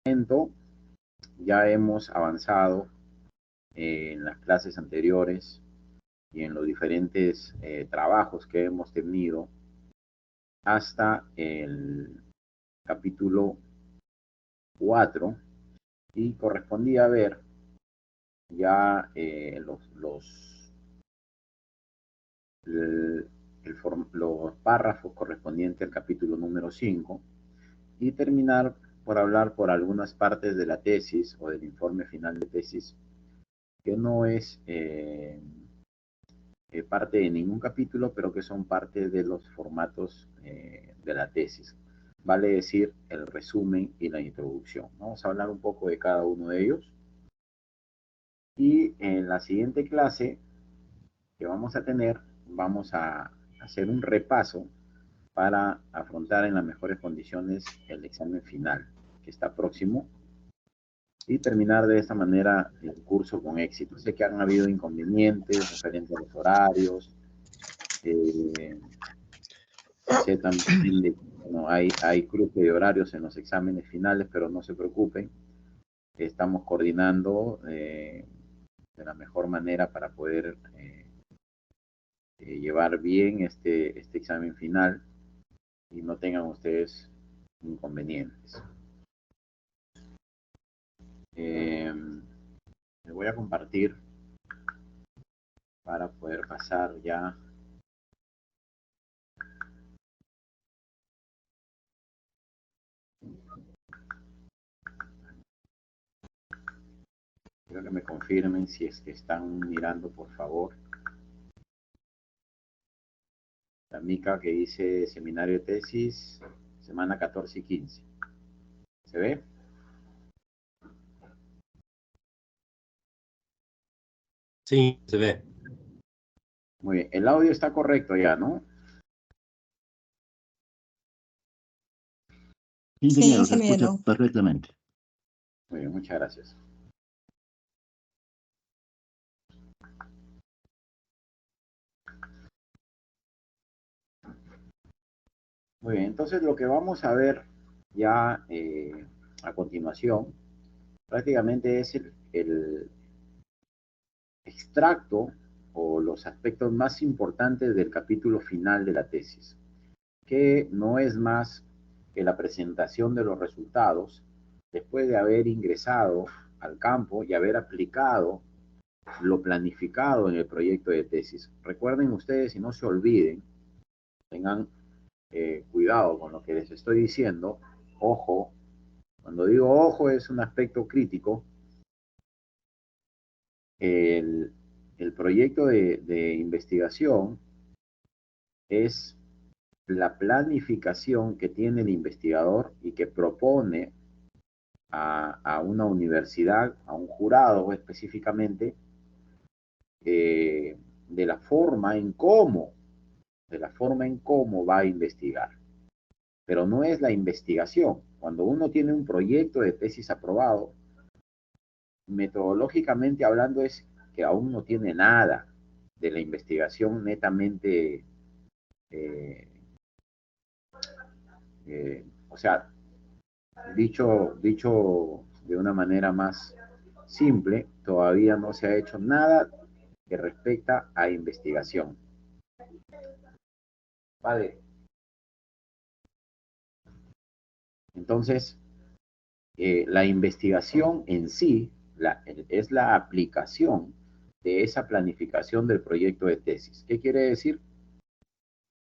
momento ya hemos avanzado en las clases anteriores y en los diferentes trabajos que hemos tenido hasta el capítulo 4 y correspondía ver ya los párrafos correspondientes al capítulo número 5 y terminar por hablar por algunas partes de la tesis o del informe final de tesis que no es parte de ningún capítulo, pero que son parte de los formatos de la tesis. Vale decir, el resumen y la introducción. Vamos a hablar un poco de cada uno de ellos. Y en la siguiente clase que vamos a tener, vamos a hacer un repaso para afrontar en las mejores condiciones el examen final, que está próximo, y terminar de esta manera el curso con éxito. Sé que han habido inconvenientes referentes a los horarios, sé también de que bueno, hay cruce de horarios en los exámenes finales, pero no se preocupen, estamos coordinando de la mejor manera para poder llevar bien este examen final y no tengan ustedes inconvenientes. Les voy a compartir para poder pasar ya quiero que me confirmen si es que están mirando, por favor. La mica que dice seminario de tesis, semana 14 y 15. ¿Se ve? Sí, se ve. Muy bien. El audio está correcto ya, ¿no? Sí, ingeniero, Sí, se escucha ingeniero. perfectamente. Muy bien, muchas gracias. Muy bien, entonces lo que vamos a ver ya a continuación prácticamente es el extracto o los aspectos más importantes del capítulo final de la tesis, que no es más que la presentación de los resultados después de haber ingresado al campo y haber aplicado lo planificado en el proyecto de tesis. Recuerden ustedes y no se olviden, tengan cuidado con lo que les estoy diciendo, ojo, cuando digo ojo es un aspecto crítico, el, el proyecto de investigación es la planificación que tiene el investigador y que propone a una universidad, a un jurado específicamente, de la forma en cómo va a investigar. Pero no es la investigación. Cuando uno tiene un proyecto de tesis aprobado, metodológicamente hablando es que aún no tiene nada de la investigación netamente, o sea, dicho de una manera más simple, todavía no se ha hecho nada que respecta a investigación. Vale. Entonces, la investigación en sí es la aplicación de esa planificación del proyecto de tesis. ¿Qué quiere decir?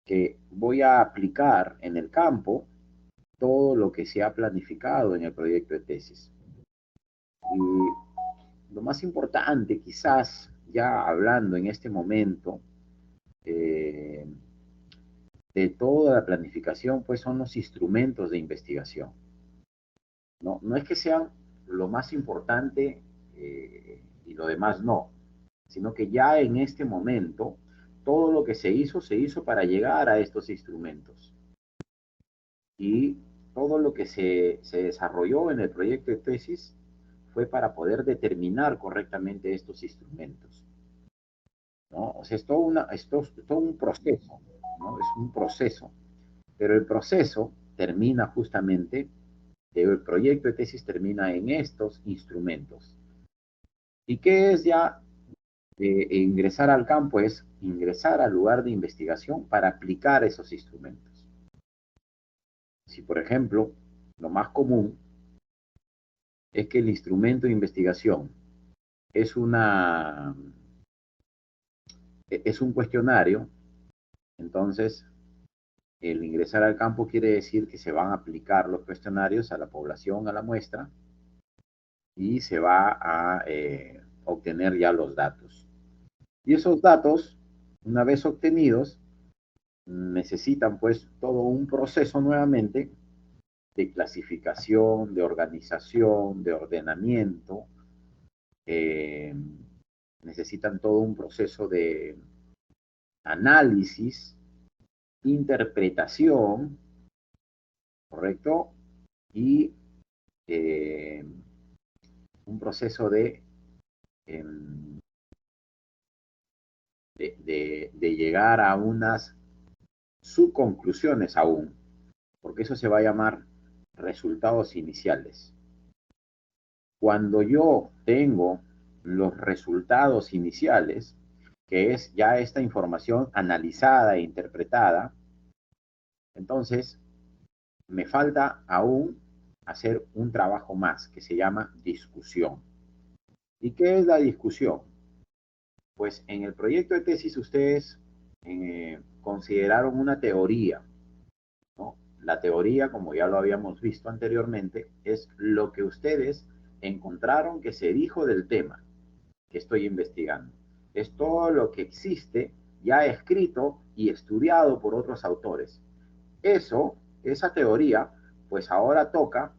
Que voy a aplicar en el campo todo lo que se ha planificado en el proyecto de tesis. Y lo más importante, quizás ya hablando en este momento, de toda la planificación, pues son los instrumentos de investigación. No es que sean lo más importante y lo demás no, sino que ya en este momento todo lo que se hizo para llegar a estos instrumentos. Y todo lo que se desarrolló en el proyecto de tesis fue para poder determinar correctamente estos instrumentos, ¿no? O sea, es todo un proceso, ¿no? Es un proceso, pero el proceso termina justamente El proyecto de tesis termina en estos instrumentos. ¿Y qué es ya ingresar al campo? Es ingresar al lugar de investigación para aplicar esos instrumentos. Si, por ejemplo, lo más común es que el instrumento de investigación es un cuestionario, entonces el ingresar al campo quiere decir que se van a aplicar los cuestionarios a la población, a la muestra, y se va a obtener ya los datos. Y esos datos, una vez obtenidos, necesitan pues todo un proceso nuevamente de clasificación, de organización, de ordenamiento. Necesitan todo un proceso de análisis, interpretación, ¿correcto? Y un proceso eh, de llegar a unas subconclusiones aún, porque eso se va a llamar resultados iniciales. Cuando yo tengo los resultados iniciales, que es ya esta información analizada e interpretada, entonces me falta aún hacer un trabajo más que se llama discusión. ¿Y qué es la discusión? Pues en el proyecto de tesis ustedes consideraron una teoría, ¿no? La teoría, como ya lo habíamos visto anteriormente, es lo que ustedes encontraron que se dijo del tema que estoy investigando. Es todo lo que existe ya escrito y estudiado por otros autores. Esa teoría, pues ahora toca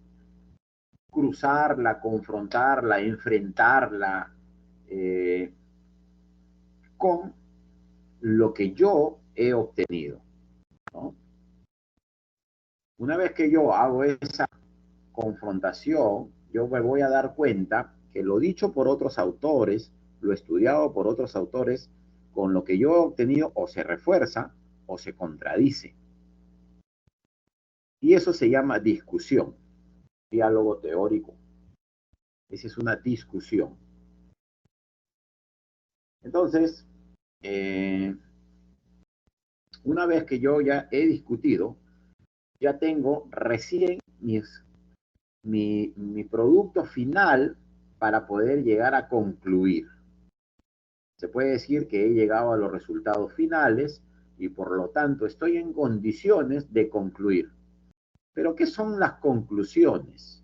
cruzarla, confrontarla, enfrentarla con lo que yo he obtenido, ¿no? Una vez que yo hago esa confrontación, yo me voy a dar cuenta que lo dicho por otros autores, lo estudiado por otros autores, con lo que yo he obtenido o se refuerza o se contradice. Y eso se llama discusión, diálogo teórico. Esa es una discusión. Entonces, una vez que yo ya he discutido, ya tengo recién mi producto final para poder llegar a concluir. Se puede decir que he llegado a los resultados finales y por lo tanto estoy en condiciones de concluir. Pero ¿qué son las conclusiones?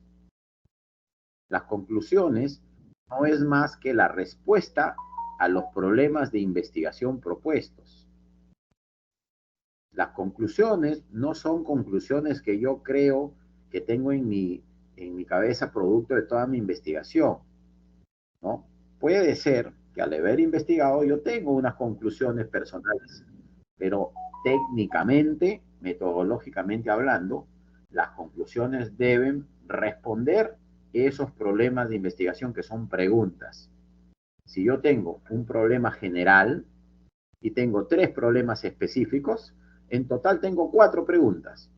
Las conclusiones no es más que la respuesta a los problemas de investigación propuestos. Las conclusiones no son conclusiones que yo creo que tengo en mi cabeza producto de toda mi investigación, ¿no? Puede ser que al haber investigado yo tengo unas conclusiones personales, pero técnicamente, metodológicamente hablando, las conclusiones deben responder esos problemas de investigación que son preguntas. Si yo tengo un problema general y tengo 3 problemas específicos, en total tengo 4 preguntas.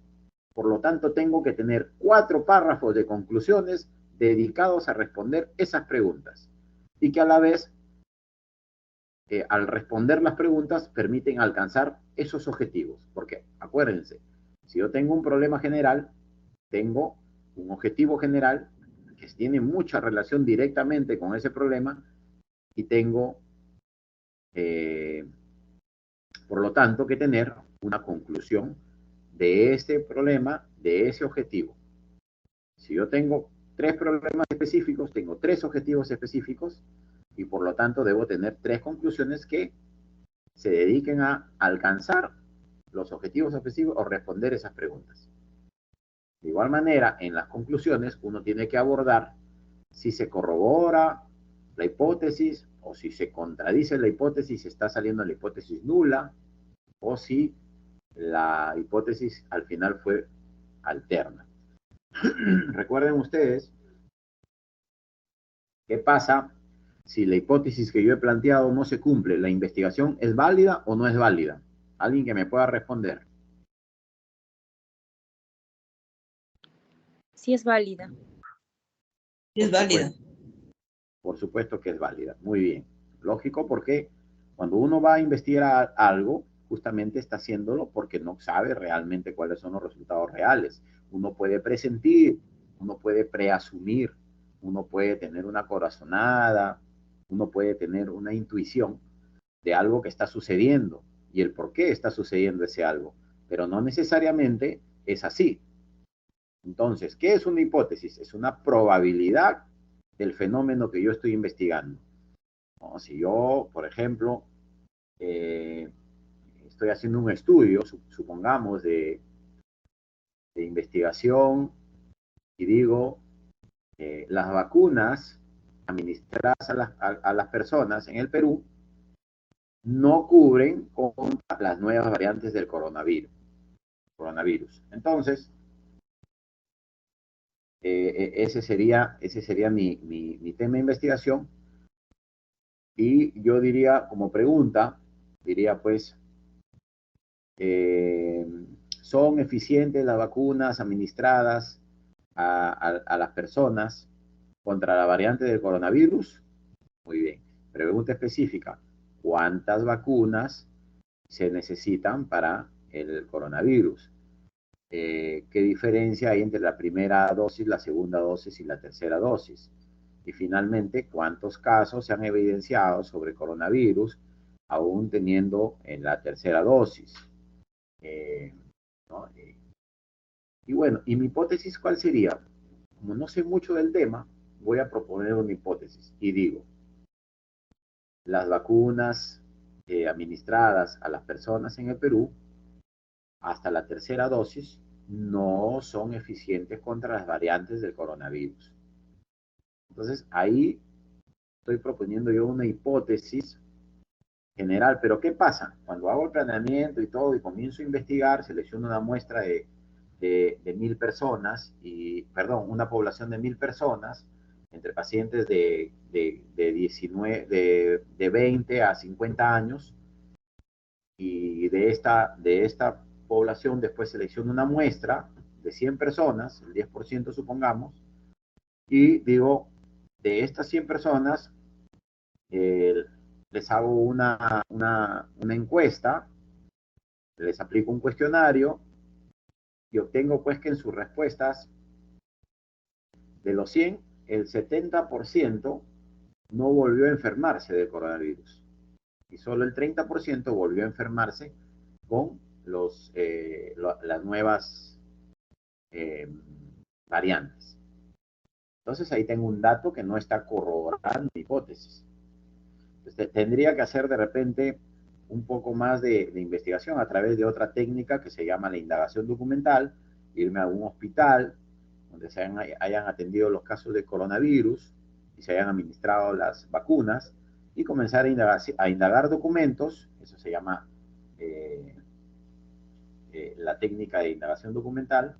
Por lo tanto, tengo que tener 4 párrafos de conclusiones dedicados a responder esas preguntas. Y que a la vez, al responder las preguntas, permiten alcanzar esos objetivos. Porque, acuérdense, si yo tengo un problema general, tengo un objetivo general que tiene mucha relación directamente con ese problema y tengo, por lo tanto, que tener una conclusión de ese problema, de ese objetivo. Si yo tengo 3 problemas específicos, tengo 3 objetivos específicos y por lo tanto debo tener 3 conclusiones que se dediquen a alcanzar los objetivos específicos o responder esas preguntas. De igual manera, en las conclusiones uno tiene que abordar si se corrobora la hipótesis o si se contradice la hipótesis, está saliendo la hipótesis nula o si la hipótesis al final fue alterna. Recuerden ustedes qué pasa si la hipótesis que yo he planteado no se cumple. ¿La investigación es válida o no es válida? Alguien que me pueda responder. Sí es válida. Es válida. Por supuesto que es válida. Muy bien. Lógico, porque cuando uno va a investigar algo, justamente está haciéndolo porque no sabe realmente cuáles son los resultados reales. Uno puede presentir, uno puede preasumir, uno puede tener una corazonada, uno puede tener una intuición de algo que está sucediendo y el por qué está sucediendo ese algo, pero no necesariamente es así. Entonces, ¿qué es una hipótesis? Es una probabilidad del fenómeno que yo estoy investigando. ¿No? Si yo, por ejemplo, estoy haciendo un estudio, supongamos, de investigación y digo, las vacunas administradas a las personas en el Perú no cubren contra las nuevas variantes del coronavirus. Entonces, ese sería mi tema de investigación. Y yo diría, como pregunta, diría pues, ¿son eficientes las vacunas administradas a las personas contra la variante del coronavirus? Muy bien. Pregunta específica, ¿cuántas vacunas se necesitan para el coronavirus? ¿Qué diferencia hay entre la primera dosis, la segunda dosis y la tercera dosis? Y finalmente, ¿cuántos casos se han evidenciado sobre coronavirus aún teniendo en la tercera dosis? ¿No? Y bueno, ¿y mi hipótesis cuál sería? Como no sé mucho del tema, voy a proponer una hipótesis y digo, las vacunas administradas a las personas en el Perú hasta la tercera dosis no son eficientes contra las variantes del coronavirus. Entonces, ahí estoy proponiendo yo una hipótesis general, pero ¿qué pasa? Cuando hago el planeamiento y todo y comienzo a investigar, selecciono una muestra de 1.000 personas, perdón, una población de 1.000 personas, entre pacientes de 20 a 50 años, y de esta población después selecciono una muestra de 100 personas, el 10% supongamos, y digo, de estas 100 personas, les hago una encuesta, les aplico un cuestionario y obtengo pues que en sus respuestas de los 100, el 70% no volvió a enfermarse del coronavirus y solo el 30% volvió a enfermarse con las nuevas variantes. Entonces ahí tengo un dato que no está corroborando mi hipótesis. Entonces, tendría que hacer de repente un poco más de investigación a través de otra técnica que se llama la indagación documental, irme a un hospital donde se hayan atendido los casos de coronavirus y se hayan administrado las vacunas y comenzar a indagar documentos, eso se llama la técnica de indagación documental,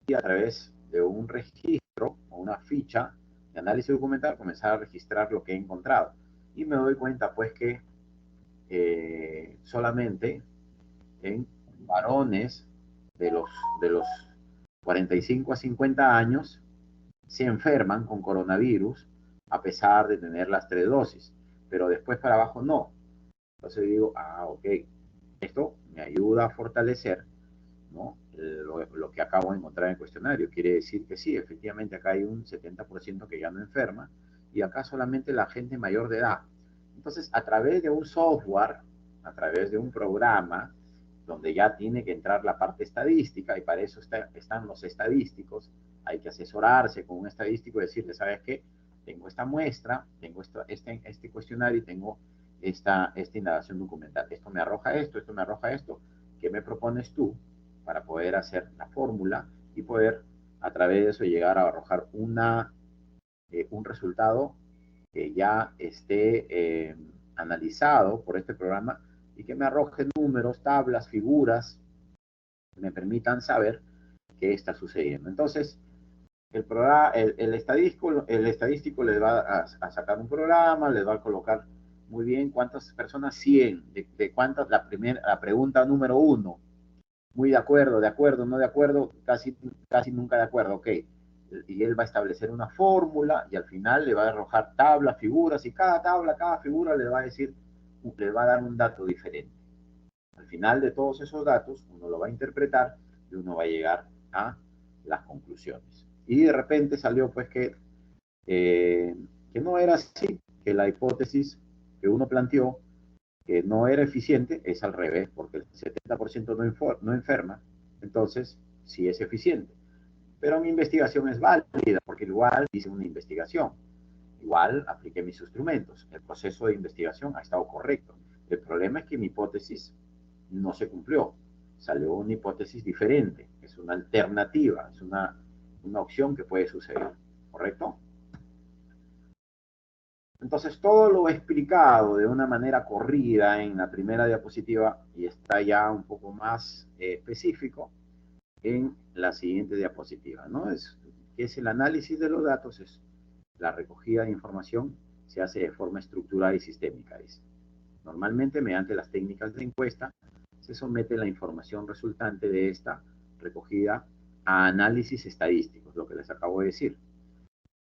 y a través de un registro o una ficha de análisis documental comenzar a registrar lo que he encontrado. Y me doy cuenta pues que solamente en varones de los 45 a 50 años se enferman con coronavirus a pesar de tener las 3 dosis, pero después para abajo no. Entonces digo, ok, esto me ayuda a fortalecer, ¿no? Lo que acabo de encontrar en el cuestionario. Quiere decir que sí, efectivamente acá hay un 70% que ya no enferma y acá solamente la gente mayor de edad. Entonces, a través de un software, a través de un programa, donde ya tiene que entrar la parte estadística, y para eso están los estadísticos, hay que asesorarse con un estadístico y decirle, ¿sabes qué? Tengo esta muestra, tengo este cuestionario y tengo esta indagación documental. Esto me arroja esto, ¿qué me propones tú para poder hacer la fórmula y poder a través de eso llegar a arrojar un resultado que ya esté analizado por este programa y que me arroje números, tablas, figuras, que me permitan saber qué está sucediendo? Entonces, el estadístico les va a sacar un programa, les va a colocar muy bien cuántas personas, 100, de cuántas, la pregunta número 1, muy de acuerdo, no de acuerdo, casi nunca de acuerdo, ok. y él va a establecer una fórmula y al final le va a arrojar tablas, figuras, y cada tabla, cada figura le va a decir, le va a dar un dato diferente. Al final de todos esos datos, uno lo va a interpretar y uno va a llegar a las conclusiones. Y de repente salió pues que no era así, que la hipótesis que uno planteó que no era eficiente es al revés, porque el 70% no enferma, entonces sí es eficiente. Pero mi investigación es válida, porque igual hice una investigación, igual apliqué mis instrumentos, el proceso de investigación ha estado correcto. El problema es que mi hipótesis no se cumplió, salió una hipótesis diferente, es una alternativa, es una opción que puede suceder, ¿correcto? Entonces, todo lo he explicado de una manera corrida en la primera diapositiva y está ya un poco más específico en la siguiente diapositiva, ¿no? Es el análisis de los datos, es la recogida de información, se hace de forma estructurada y sistémica, dice. Normalmente, mediante las técnicas de encuesta, se somete la información resultante de esta recogida a análisis estadísticos, lo que les acabo de decir.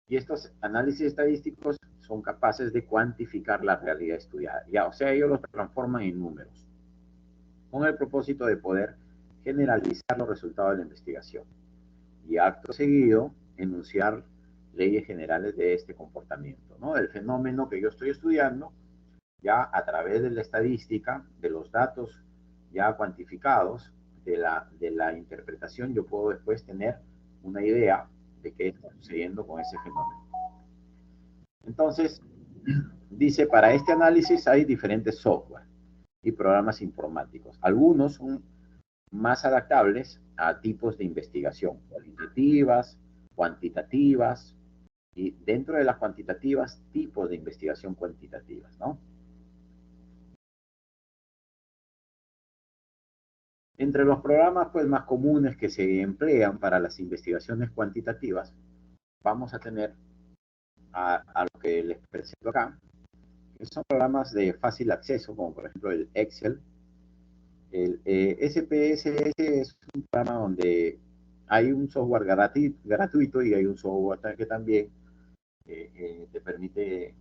Y estos análisis estadísticos son capaces de cuantificar la realidad estudiada. Ya, o sea, ellos los transforman en números, con el propósito de poder generalizar los resultados de la investigación. Y acto seguido, enunciar leyes generales de este comportamiento, ¿no? El fenómeno que yo estoy estudiando, ya a través de la estadística, de los datos ya cuantificados, de la interpretación, yo puedo después tener una idea de qué está sucediendo con ese fenómeno. Entonces, dice, para este análisis hay diferentes software y programas informáticos. Algunos son más adaptables a tipos de investigación, cualitativas, cuantitativas, y dentro de las cuantitativas, tipos de investigación cuantitativas, ¿no? Entre los programas pues, más comunes que se emplean para las investigaciones cuantitativas, vamos a tener a lo que les presento acá, que son programas de fácil acceso, como por ejemplo el Excel. El SPSS es un programa donde hay un software gratuito y hay un software que también te permite,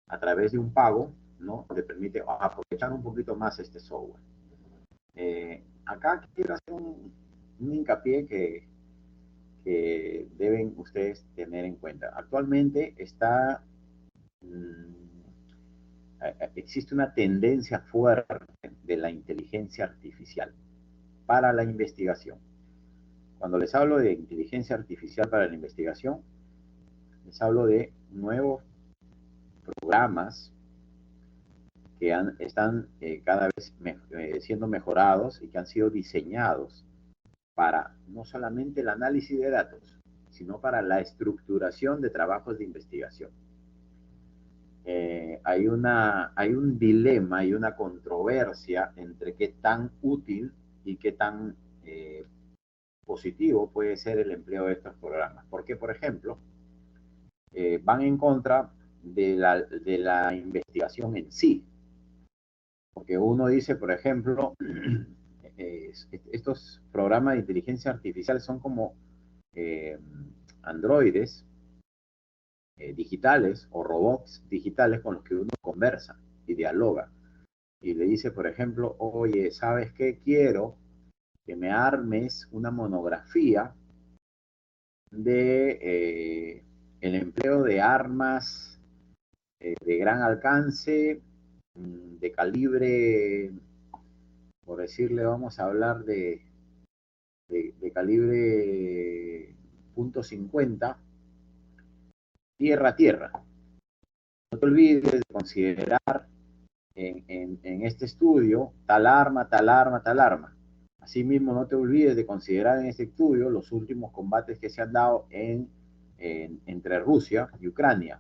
a través de un pago, ¿no? Te permite aprovechar un poquito más este software. Acá quiero hacer un hincapié que deben ustedes tener en cuenta. Actualmente existe una tendencia fuerte de la inteligencia artificial para la investigación. Cuando les hablo de inteligencia artificial para la investigación, les hablo de nuevos programas que están cada vez siendo mejorados y que han sido diseñados para no solamente el análisis de datos, sino para la estructuración de trabajos de investigación. Hay un dilema, hay una controversia entre qué tan útil y qué tan positivo puede ser el empleo de estos programas. Porque, por ejemplo, van en contra de la investigación en sí. Porque uno dice, por ejemplo, estos programas de inteligencia artificial son como androides digitales o robots digitales con los que uno conversa y dialoga. Y le dice, por ejemplo, oye, ¿sabes qué? Quiero que me armes una monografía de el empleo de armas de gran alcance, de calibre, por decirle, vamos a hablar de calibre .50, tierra a tierra. No te olvides de considerar en este estudio tal arma, tal arma, tal arma. Asimismo, no te olvides de considerar en este estudio los últimos combates que se han dado entre Rusia y Ucrania.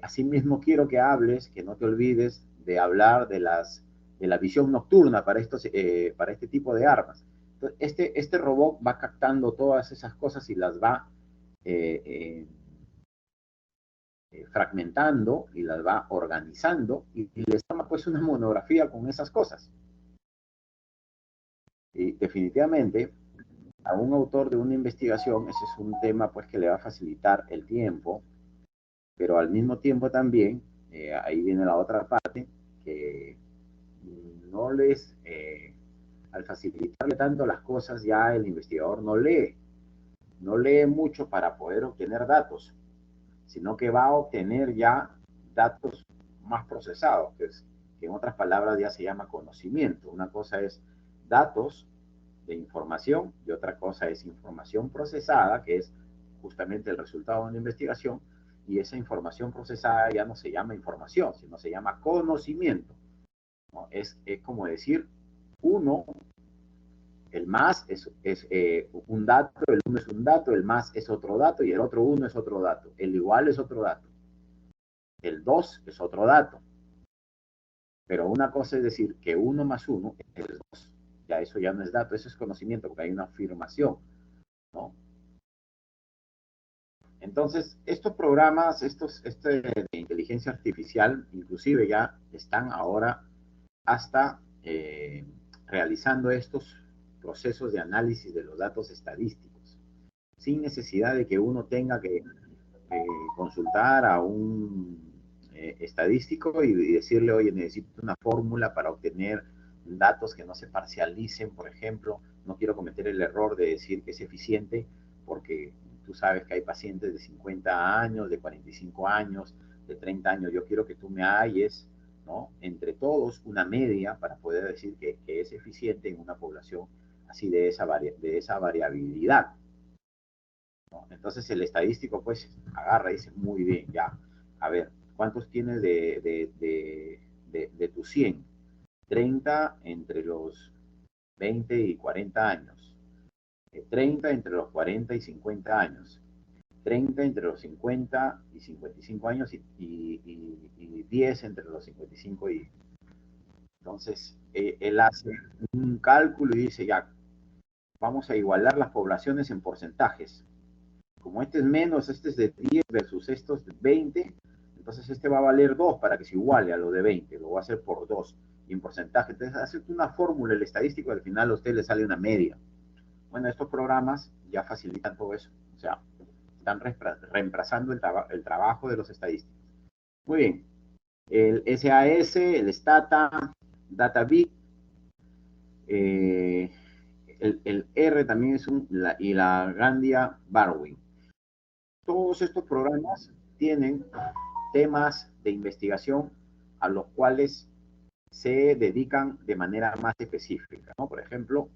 Asimismo, quiero que hables, que no te olvides de hablar de la visión nocturna para este tipo de armas. Entonces, este robot va captando todas esas cosas y las va fragmentando y las va organizando y les toma pues una monografía con esas cosas. Y definitivamente a un autor de una investigación, ese es un tema pues que le va a facilitar el tiempo, pero al mismo tiempo también, ahí viene la otra parte, que no les, al facilitarle tanto las cosas, ya el investigador no lee mucho para poder obtener datos, sino que va a obtener ya datos más procesados, que en otras palabras ya se llama conocimiento. Una cosa es datos de información y otra cosa es información procesada, que es justamente el resultado de una investigación, y esa información procesada ya no se llama información, sino se llama conocimiento, ¿no? Es como decir, uno, el más es un dato, el uno es un dato, el más es otro dato y el otro uno es otro dato, el igual es otro dato, el 2 es otro dato, pero una cosa es decir que uno más uno es el 2, ya eso ya no es dato, eso es conocimiento porque hay una afirmación, ¿no? Entonces, estos programas, de inteligencia artificial, inclusive ya están ahora hasta realizando estos procesos de análisis de los datos estadísticos, sin necesidad de que uno tenga que consultar a un estadístico y decirle, oye, necesito una fórmula para obtener datos que no se parcialicen, por ejemplo. No quiero cometer el error de decir que es eficiente porque tú sabes que hay pacientes de 50 años, de 45 años, de 30 años. Yo quiero que tú me halles, ¿no?, entre todos una media para poder decir que es eficiente en una población así de esa variabilidad, ¿no? Entonces el estadístico pues agarra y dice, muy bien, ya, a ver, ¿cuántos tienes de tus 100? 30 entre los 20 y 40 años, 30 entre los 40 y 50 años, 30 entre los 50 y 55 años y 10 entre los 55 y... Entonces, él hace un cálculo y dice, ya, vamos a igualar las poblaciones en porcentajes. Como este es menos, este es de 10 versus estos de 20, entonces este va a valer 2 para que se iguale a lo de 20, lo va a hacer por 2 y en porcentaje. Entonces hace una fórmula, el estadístico, al final a usted le sale una media. Bueno, estos programas ya facilitan todo eso, o sea, están reemplazando el trabajo de los estadísticos. Muy bien, el SAS, el Stata, DataBit, el R también es y la Gandia Barwin. Todos estos programas tienen temas de investigación a los cuales se dedican de manera más específica, ¿no? Por ejemplo,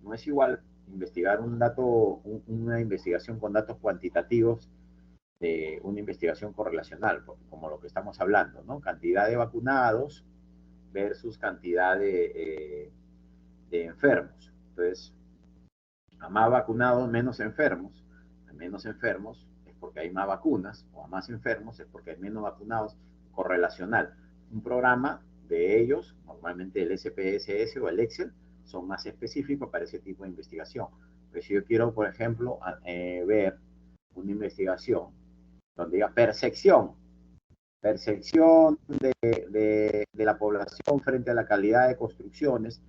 no es igual investigar una investigación con datos cuantitativos de una investigación correlacional, como lo que estamos hablando, ¿no? Cantidad de vacunados versus cantidad de enfermos. Entonces, a más vacunados, menos enfermos. A menos enfermos es porque hay más vacunas, o a más enfermos es porque hay menos vacunados, correlacional. Un programa de ellos, normalmente el SPSS o el Excel, son más específicos para ese tipo de investigación. Pero si yo quiero, por ejemplo, ver una investigación donde diga percepción de la población frente a la calidad de construcciones,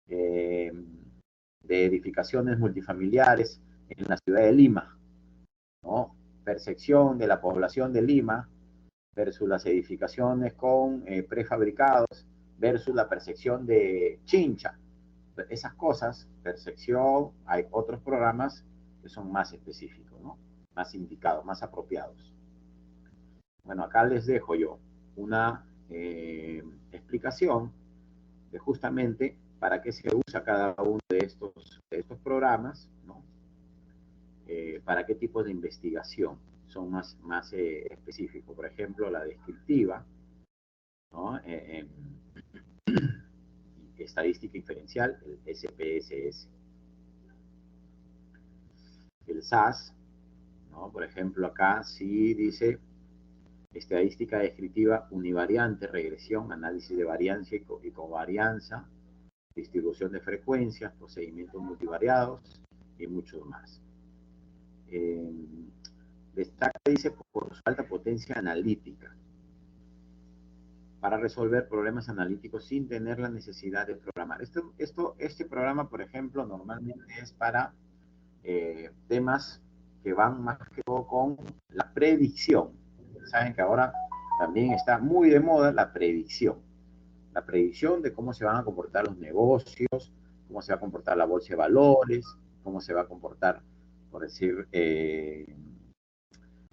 eh, de edificaciones multifamiliares en la ciudad de Lima, ¿no? Percepción de la población de Lima versus las edificaciones con prefabricados versus la percepción de Chincha. Esas cosas, percepción, hay otros programas que son más específicos, ¿no? Más indicados, más apropiados. Bueno, acá les dejo yo una explicación de justamente para qué se usa cada uno de estos programas, ¿no? Para qué tipo de investigación son más específicos. Por ejemplo, la descriptiva, ¿no? Estadística inferencial, el SPSS. El SAS, ¿no? Por ejemplo, acá sí dice estadística descriptiva univariante, regresión, análisis de varianza y covarianza, distribución de frecuencias, procedimientos multivariados y muchos más. Destaca, dice, por su alta potencia analítica para resolver problemas analíticos sin tener la necesidad de programar. Este programa, por ejemplo, normalmente es para temas que van más que todo con la predicción. Saben que ahora también está muy de moda la predicción. La predicción de cómo se van a comportar los negocios, cómo se va a comportar la bolsa de valores, cómo se va a comportar, por decir,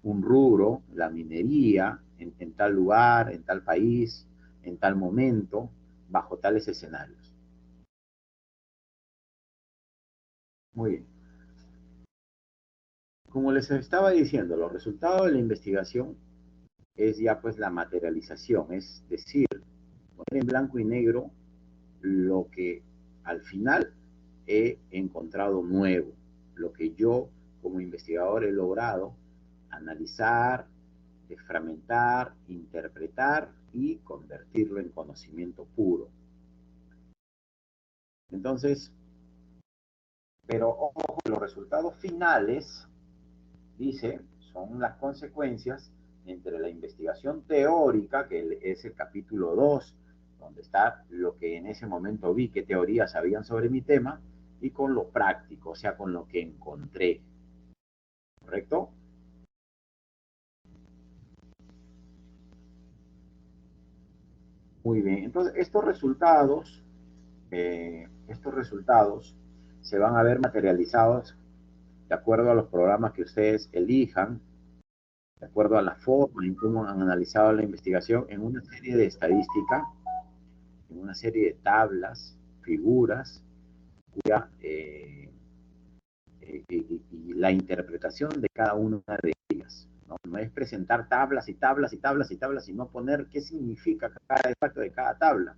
un rubro, la minería, en tal lugar, en tal país, en tal momento, bajo tales escenarios. Muy bien. Como les estaba diciendo, los resultados de la investigación es ya pues la materialización, es decir, poner en blanco y negro lo que al final he encontrado nuevo, lo que yo como investigador he logrado analizar, desfragmentar, interpretar y convertirlo en conocimiento puro. Entonces, pero ojo, los resultados finales, dice, son las consecuencias entre la investigación teórica, que es el capítulo 2, donde está lo que en ese momento vi, qué teorías sabían sobre mi tema, y con lo práctico, o sea, con lo que encontré. ¿Correcto? Muy bien. Entonces, estos resultados se van a ver materializados de acuerdo a los programas que ustedes elijan, de acuerdo a la forma en cómo han analizado la investigación, en una serie de estadísticas, en una serie de tablas, figuras, cuya, y la interpretación de cada una de ellas. ¿No? No es presentar tablas y tablas y tablas y tablas, sino poner qué significa cada efecto de cada tabla.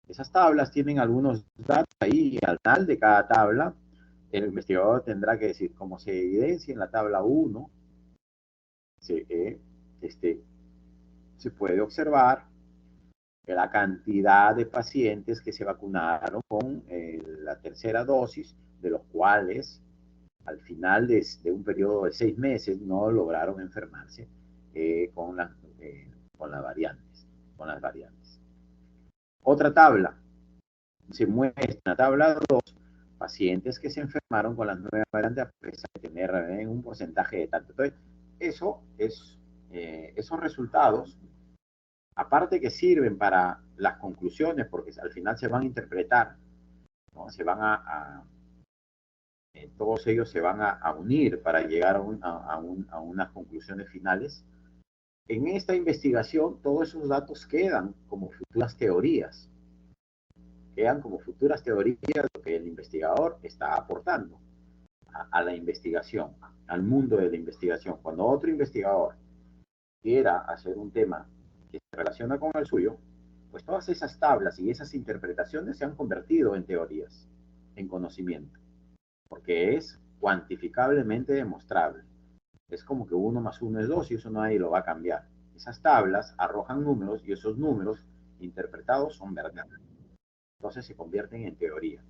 Esas tablas tienen algunos datos ahí, y al final de cada tabla, el investigador tendrá que decir, como se evidencia en la tabla 1, se puede observar la cantidad de pacientes que se vacunaron con la tercera dosis, de los cuales al final de un periodo de 6 meses no lograron enfermarse con las variantes, con las variantes. Otra tabla, se muestra en la tabla 2 pacientes que se enfermaron con las nuevas variantes a pesar de tener un porcentaje de tanto. Entonces, esos resultados, aparte que sirven para las conclusiones, porque al final se van a interpretar, ¿no? Todos ellos se van a unir para llegar a unas conclusiones finales. En esta investigación, todos esos datos quedan como futuras teorías. Quedan como futuras teorías lo que el investigador está aportando a la investigación, al mundo de la investigación. Cuando otro investigador quiera hacer un tema que se relaciona con el suyo, pues todas esas tablas y esas interpretaciones se han convertido en teorías, en conocimiento, porque es cuantificablemente demostrable. Es como que 1 más 1 es 2 y eso nadie lo va a cambiar. Esas tablas arrojan números y esos números interpretados son verdad. Entonces se convierten en teoría.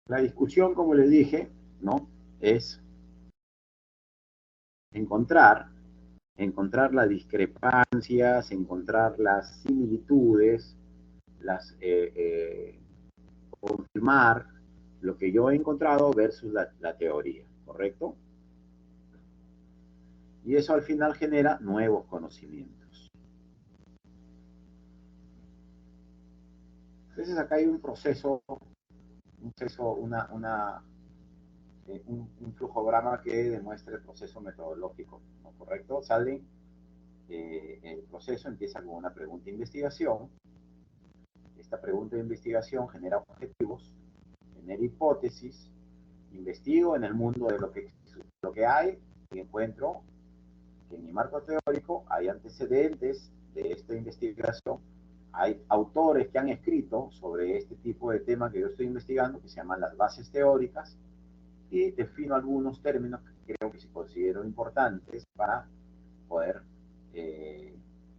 La discusión, como les dije, ¿no? Es encontrar las discrepancias, encontrar las similitudes, confirmar lo que yo he encontrado versus la teoría, ¿correcto? Y eso al final genera nuevos conocimientos. Entonces acá hay un flujograma que demuestra el proceso metodológico, ¿no? ¿Correcto? El proceso empieza con una pregunta de investigación. Esta pregunta de investigación genera objetivos, genera hipótesis, investigo en el mundo de lo que hay y encuentro que en mi marco teórico hay antecedentes de esta investigación, hay autores que han escrito sobre este tipo de tema que yo estoy investigando, que se llaman las bases teóricas, y defino algunos términos que creo que se consideran importantes para poder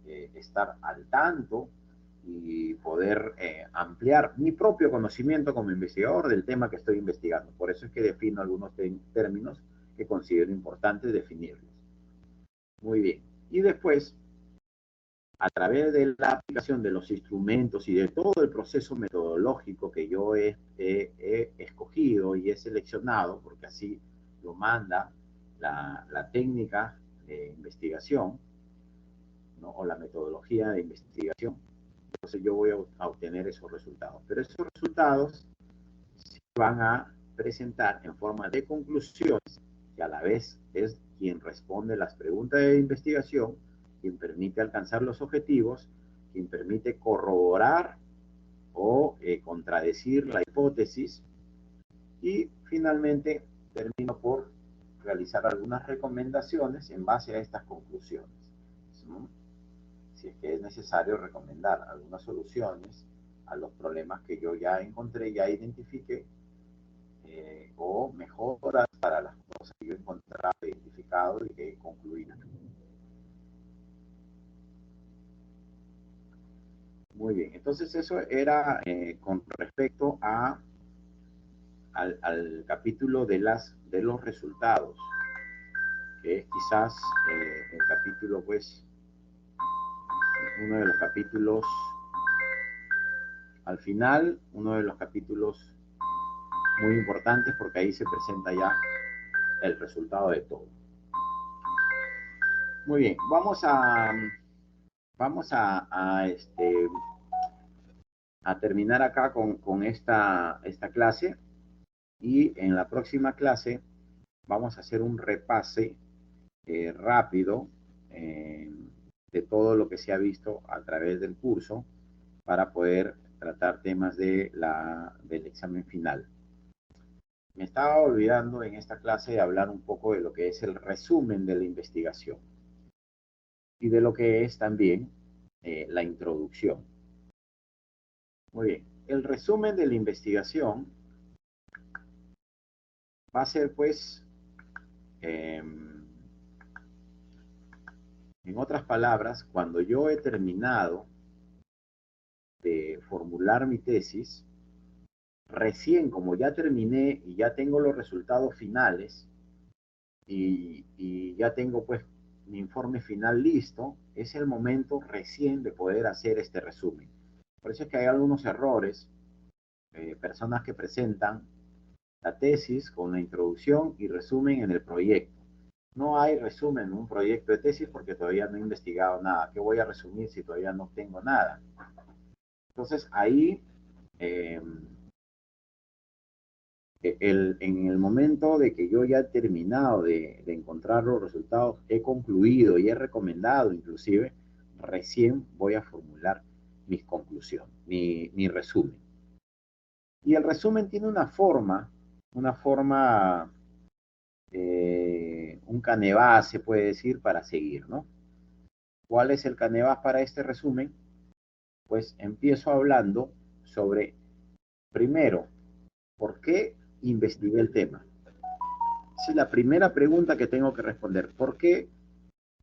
estar al tanto y poder ampliar mi propio conocimiento como investigador del tema que estoy investigando. Por eso es que defino algunos términos que considero importantes definirlos. Muy bien. Y después a través de la aplicación de los instrumentos y de todo el proceso metodológico que yo he escogido y he seleccionado, porque así lo manda la técnica de investigación, ¿no? O la metodología de investigación. Entonces yo voy a obtener esos resultados. Pero esos resultados se van a presentar en forma de conclusiones, que a la vez es quien responde las preguntas de investigación, quien permite alcanzar los objetivos, quien permite corroborar o contradecir la hipótesis, y finalmente termino por realizar algunas recomendaciones en base a estas conclusiones, ¿no? Si es que es necesario recomendar algunas soluciones a los problemas que yo ya encontré, ya identifiqué, o mejoras para las cosas que yo he encontrado, identificado y que he concluido. Muy bien, entonces eso era con respecto al capítulo de los resultados, que es quizás el capítulo, pues, uno de los capítulos, al final, uno de los capítulos muy importantes, porque ahí se presenta ya el resultado de todo. Muy bien, vamos a terminar acá con esta clase, y en la próxima clase vamos a hacer un repase rápido de todo lo que se ha visto a través del curso para poder tratar temas del examen final. Me estaba olvidando en esta clase de hablar un poco de lo que es el resumen de la investigación y de lo que es también la introducción. Muy bien, el resumen de la investigación va a ser, pues, en otras palabras, cuando yo he terminado de formular mi tesis, recién, como ya terminé y ya tengo los resultados finales y ya tengo, pues, mi informe final listo, es el momento recién de poder hacer este resumen. Por eso es que hay algunos errores, personas que presentan la tesis con la introducción y resumen en el proyecto. No hay resumen en un proyecto de tesis porque todavía no he investigado nada. ¿Qué voy a resumir si todavía no tengo nada? Entonces ahí, en el momento de que yo ya he terminado de encontrar los resultados, he concluido y he recomendado inclusive, recién voy a formular mis conclusiones, mi resumen. Y el resumen tiene una forma, un canevas, se puede decir, para seguir, ¿no? ¿Cuál es el canevas para este resumen? Pues empiezo hablando sobre, primero, ¿por qué investigué el tema? Esa es la primera pregunta que tengo que responder. ¿Por qué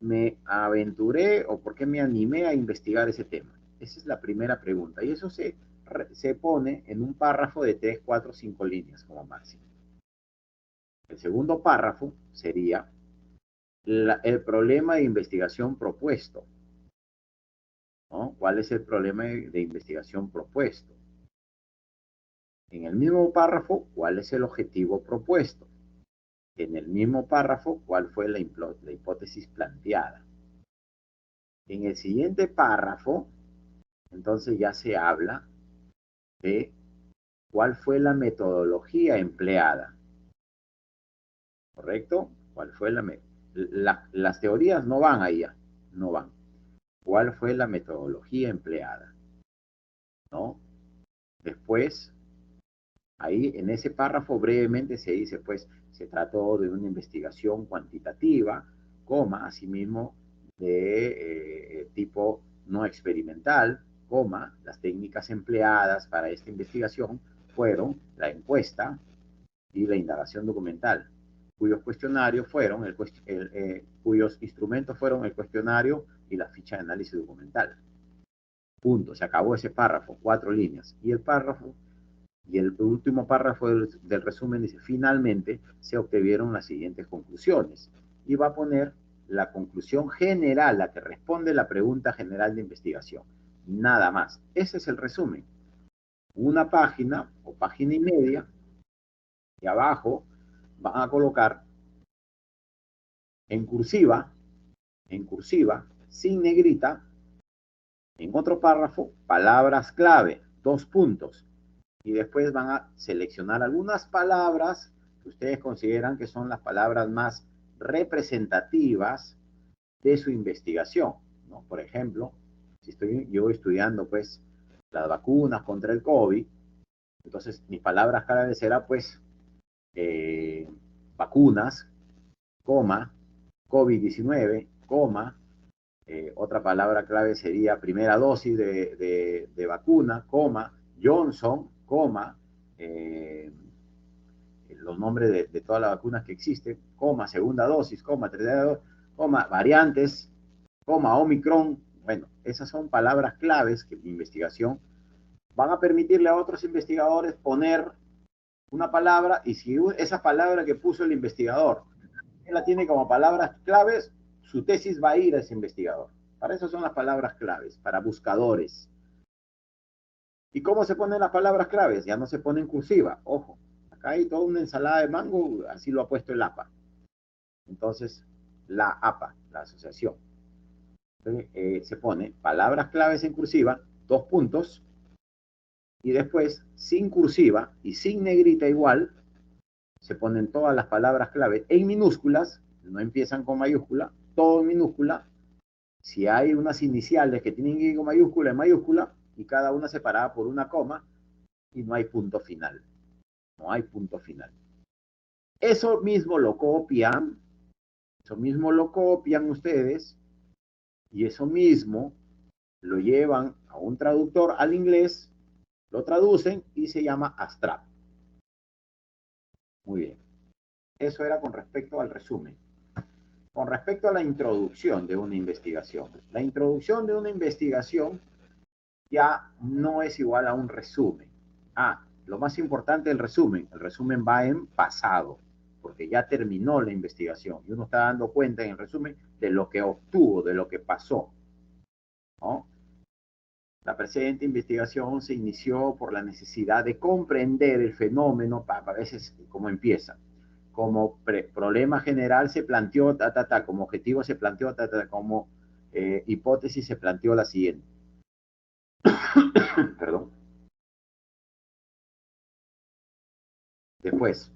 me aventuré o por qué me animé a investigar ese tema? Esa es la primera pregunta. Y eso se pone en un párrafo de 3, 4, 5 líneas como máximo. El segundo párrafo sería el problema de investigación propuesto, ¿no? ¿Cuál es el problema de investigación propuesto? En el mismo párrafo, ¿cuál es el objetivo propuesto? En el mismo párrafo, ¿cuál fue la hipótesis planteada? En el siguiente párrafo, entonces ya se habla de cuál fue la metodología empleada. ¿Correcto? ¿Cuál fue las teorías no van allá, no van. ¿Cuál fue la metodología empleada? ¿No? Después, ahí en ese párrafo brevemente se dice, pues, se trató de una investigación cuantitativa, coma, asimismo de tipo no experimental, coma, las técnicas empleadas para esta investigación fueron la encuesta y la indagación documental, cuyos cuestionarios fueron, cuyos instrumentos fueron el cuestionario y la ficha de análisis documental. Punto, se acabó ese párrafo, 4 líneas. Y el último párrafo del resumen dice, finalmente se obtuvieron las siguientes conclusiones. Y va a poner la conclusión general, la que responde la pregunta general de investigación. Nada más. Ese es el resumen. Una página o página y media, y abajo van a colocar en cursiva, sin negrita, en otro párrafo, palabras clave, 2 puntos. Y después van a seleccionar algunas palabras que ustedes consideran que son las palabras más representativas de su investigación, ¿no? Por ejemplo, si estoy yo estudiando, pues, las vacunas contra el COVID, entonces mis palabras clave será, pues, vacunas, coma, COVID-19, coma, otra palabra clave sería primera dosis de vacuna, coma, Johnson, coma, los nombres de todas las vacunas que existen, coma, segunda dosis, coma, tercera dosis, coma, variantes, coma, Omicron. Bueno, esas son palabras claves que en investigación van a permitirle a otros investigadores poner una palabra, y si esa palabra que puso el investigador él la tiene como palabras claves, su tesis va a ir a ese investigador. Para eso son las palabras claves, para buscadores. ¿Y cómo se ponen las palabras claves? Ya no se pone en cursiva, ojo. Acá hay toda una ensalada de mango, así lo ha puesto el APA. Entonces, la APA, la asociación. Entonces, se pone palabras claves en cursiva, 2 puntos, y después, sin cursiva y sin negrita igual, se ponen todas las palabras clave en minúsculas, no empiezan con mayúscula, todo en minúscula. Si hay unas iniciales que tienen que ir con mayúscula, en mayúscula, y cada una separada por una coma, y no hay punto final. No hay punto final. Eso mismo lo copian ustedes, y eso mismo lo llevan a un traductor al inglés, lo traducen y se llama abstract. Muy bien. Eso era con respecto al resumen. Con respecto a la introducción de una investigación. La introducción de una investigación ya no es igual a un resumen. Lo más importante del resumen. El resumen va en pasado, porque ya terminó la investigación y uno está dando cuenta en el resumen de lo que obtuvo, de lo que pasó, ¿no? La presente investigación se inició por la necesidad de comprender el fenómeno, a veces cómo empieza. Como problema general se planteó, como objetivo se planteó, como hipótesis se planteó la siguiente. Perdón. Después,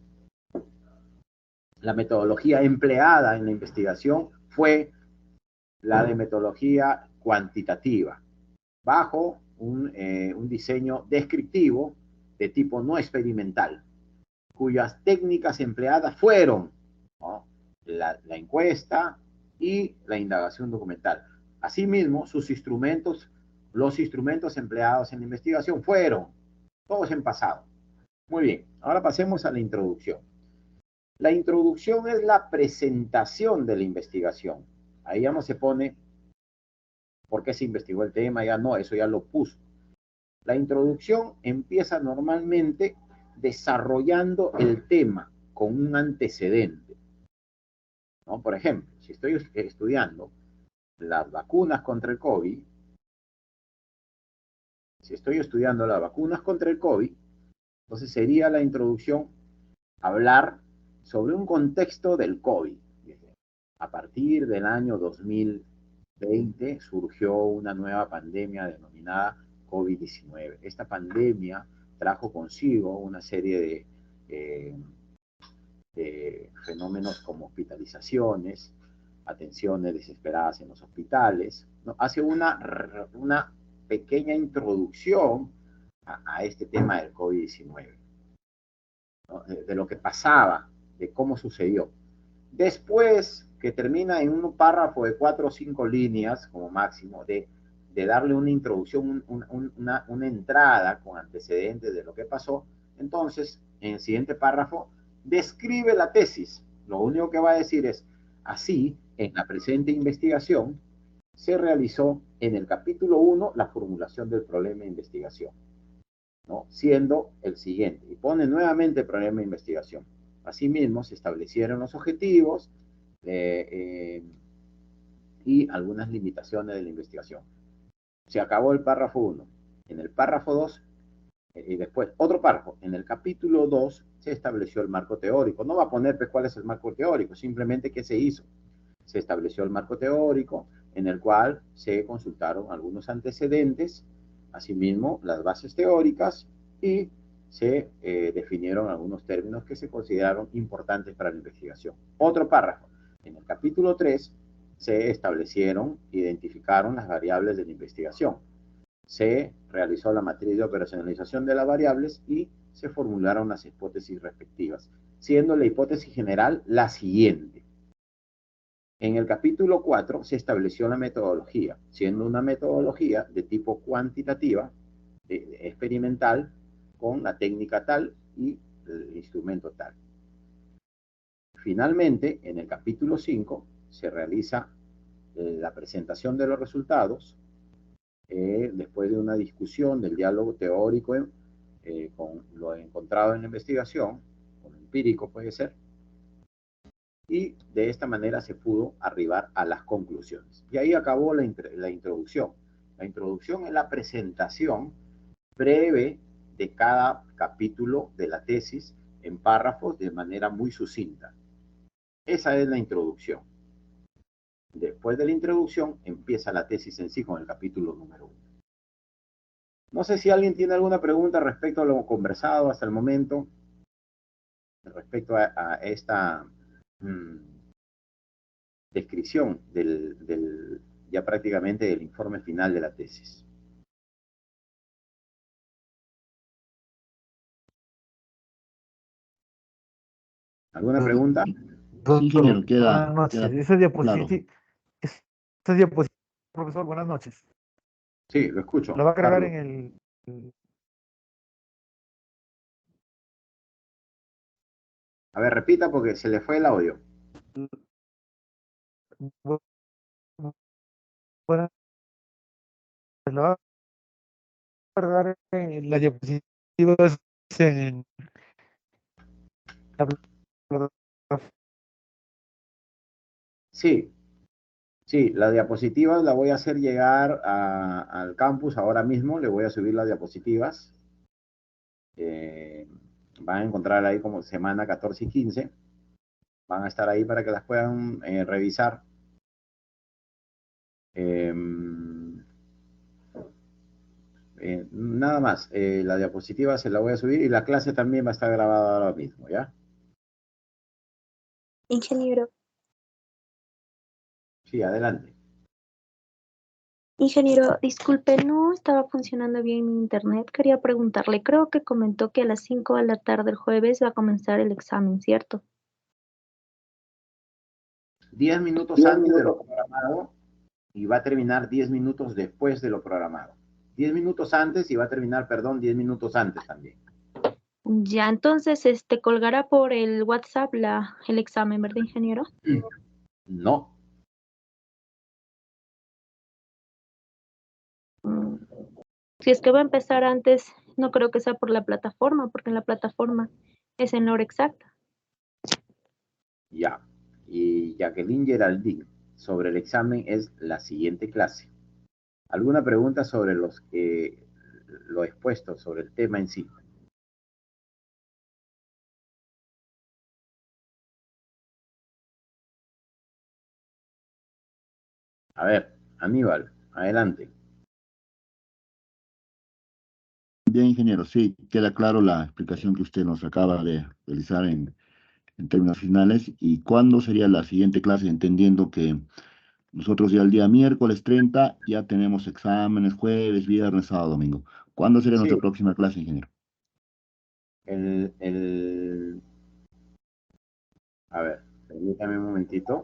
la metodología empleada en la investigación fue la de metodología cuantitativa, bajo un diseño descriptivo de tipo no experimental, cuyas técnicas empleadas fueron, ¿no?, la encuesta y la indagación documental. Asimismo, los instrumentos empleados en la investigación fueron todos en pasado. Muy bien, ahora pasemos a la introducción. La introducción es la presentación de la investigación. Ahí ya no se pone por qué se investigó el tema, ya no, eso ya lo puso. La introducción empieza normalmente desarrollando el tema con un antecedente, ¿no? Por ejemplo, si estoy estudiando las vacunas contra el COVID, entonces sería la introducción hablar sobre un contexto del COVID. A partir del año 2020 surgió una nueva pandemia denominada COVID-19. Esta pandemia trajo consigo una serie de fenómenos como hospitalizaciones, atenciones desesperadas en los hospitales, ¿no? Hace una pequeña introducción a este tema del COVID-19, ¿no? De lo que pasaba, de cómo sucedió. Después, que termina en un párrafo de 4 o 5 líneas como máximo, de darle una introducción, una entrada con antecedentes de lo que pasó, entonces, en el siguiente párrafo, describe la tesis. Lo único que va a decir es, así, en la presente investigación, se realizó en el capítulo 1 la formulación del problema de investigación, ¿no?, siendo el siguiente, y pone nuevamente el problema de investigación. Asimismo, se establecieron los objetivos, y algunas limitaciones de la investigación. Se acabó el párrafo 1. En el párrafo 2, y después otro párrafo. En el capítulo 2 se estableció el marco teórico. No va a poner pues, cuál es el marco teórico, simplemente qué se hizo. Se estableció el marco teórico en el cual se consultaron algunos antecedentes, asimismo las bases teóricas y se definieron algunos términos que se consideraron importantes para la investigación. Otro párrafo. En el capítulo 3 se establecieron, identificaron las variables de la investigación. Se realizó la matriz de operacionalización de las variables y se formularon las hipótesis respectivas, siendo la hipótesis general la siguiente. En el capítulo 4 se estableció la metodología, siendo una metodología de tipo cuantitativa, experimental, con la técnica tal y el instrumento tal. Finalmente, en el capítulo 5 se realiza la presentación de los resultados, después de una discusión del diálogo teórico con lo encontrado en la investigación, con lo empírico puede ser, y de esta manera se pudo arribar a las conclusiones. Y ahí acabó la introducción. La introducción es la presentación breve de cada capítulo de la tesis en párrafos de manera muy sucinta. Esa es la introducción. Después de la introducción empieza la tesis en sí con el capítulo número 1. No sé si alguien tiene alguna pregunta respecto a lo conversado hasta el momento, respecto a esta descripción ya prácticamente del informe final de la tesis. ¿Alguna pregunta? Doctor, Ingeniero, buenas noches. queda Esa claro. diapositiva, profesor, buenas noches. Sí, lo escucho. ¿La va a cargar Carlos. en el... A ver, repita porque se le fue el audio. Buenas, ¿la va a cargar en la diapositiva en la plataforma? Sí, sí, la diapositiva la voy a hacer llegar al campus ahora mismo. Le voy a subir las diapositivas. Van a encontrar ahí como semana 14 y 15. Van a estar ahí para que las puedan revisar. Nada más, la diapositiva se la voy a subir y la clase también va a estar grabada ahora mismo, ¿ya? Ingeniero, Sí, adelante. disculpe, no estaba funcionando bien mi internet. Quería preguntarle, creo que comentó que a las 5 de la tarde el jueves va a comenzar el examen, ¿cierto? 10 minutos antes de lo programado y va a terminar 10 minutos después de lo programado. 10 minutos antes y va a terminar, perdón, 10 minutos antes también. Ya, entonces, colgará por el WhatsApp el examen, ¿verdad, ingeniero? No. Si es que va a empezar antes, no creo que sea por la plataforma, porque en la plataforma es en la hora exacta. Ya. Y Jacqueline Geraldine, sobre el examen es la siguiente clase. ¿Alguna pregunta sobre lo expuesto, sobre el tema en sí? A ver, Aníbal, adelante. Bien, ingeniero, sí, queda claro la explicación que usted nos acaba de realizar en términos finales. ¿Y cuándo sería la siguiente clase? Entendiendo que nosotros ya el día miércoles 30 ya tenemos exámenes, jueves, viernes, sábado, domingo. ¿Cuándo sería Sí, nuestra próxima clase, ingeniero? a ver, permítame un momentito.